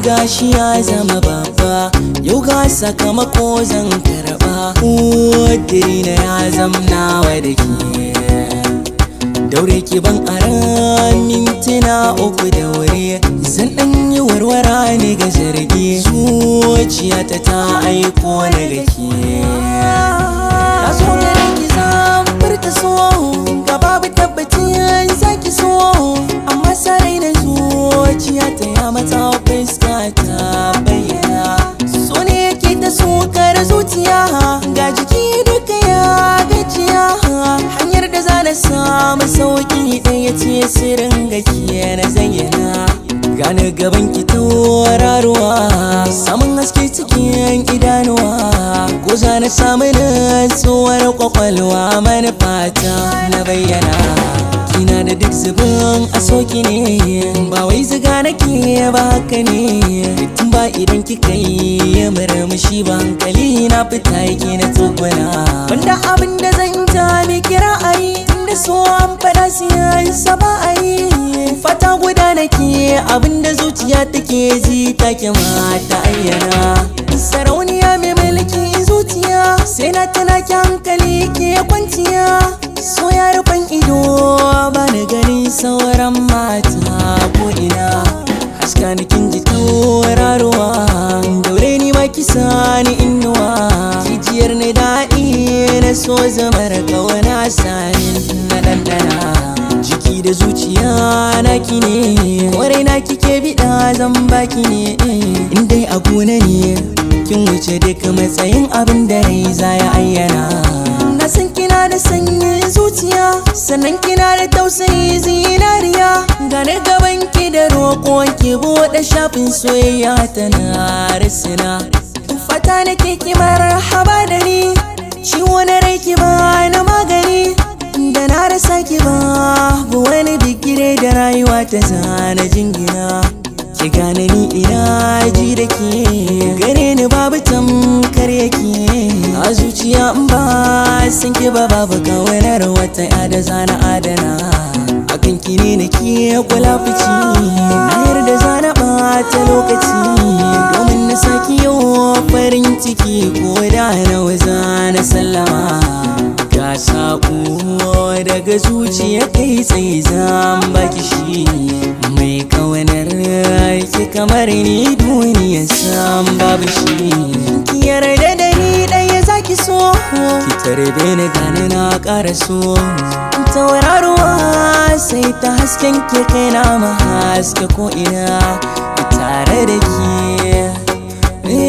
Gashi ya zama babba, yau ga sakamako zan karba. Ƙudirina ya zamnawa da ke, daure ki ban aran mintuna uku daure. Zan ɗan yi warwara ne ga zargi, zuciyata ta aiko na ga ke. Na so da ki zan furta so, ga babu tabbacin zaki so, amma sarai na zuciyata ya mata fuska ta bayyana. So ne yake ta sukar zuciya, ga jiki duka ya gajiya. Hanyar da za na samu sauki ɗaya ce sirrin gakiya na zayyana. Gane gaban ki tauraruwa, samun haske cikin idanuwa, ko za na samu natsuwar kwakwalwa, manufata na bayyana. Kina da duk zubin a soki ne, ba wai ziga nake ba haka ne. Tun ba idan kika yi murmushi ba, hankali na fita yake na tsoguna. Wanda abin da zan ta miki ra'ayi, inda so an fada siyan sa ba a yi. Fata guda nake, abin da zuciya take ji take ma ta ayyana. Sarauniya mai mulki zuciya, sai na tana ki hankali ke kwanciya. So ya rufan ido ba na ganin sauran mata ko ina. Haska ni kin ji tauraruwa, daure ni ma kisa ni inuwa. Jijiyar ni daɗi na so zamar kauna sani na ɗanɗana. Jiki da zuciya naki ne, kwarai na kike biɗa zan baki ne. In dai a gona ne, kin wuce duk matsayin abin da rai za ya ayyana. Na san kina da sanyin zuciya, sannan kina da tausayi zinariya. Gane gaban ki da roƙon ki buɗe shafin soyayya tana risina. Fata nake ki marhaba da ni, ciwo na rai ki ba na magani. Da na rasa ki babu wani bigire da rayuwa ta zana jingina. Ki gane ni ina ji da ke, gare ni babu tamkar yake. A zuciya in ba san ki ba, babu kawanar wata ya da zana adana. Akan ki ne nake kula fici, na yarda zana ɓata lokaci, domin na saki yau farin ciki ko da nawa zana sallama. Ga saƙo daga zuciya kai tsaye zan baki shi, mai kawanar ki kamar ni duniya san babu shi. Ki yarda da ni ɗaya zaki so, ki tarbe ni gani na ƙara so. Tauraruwa sai ta hasken ki kai na ma haske ko ina tare da ke.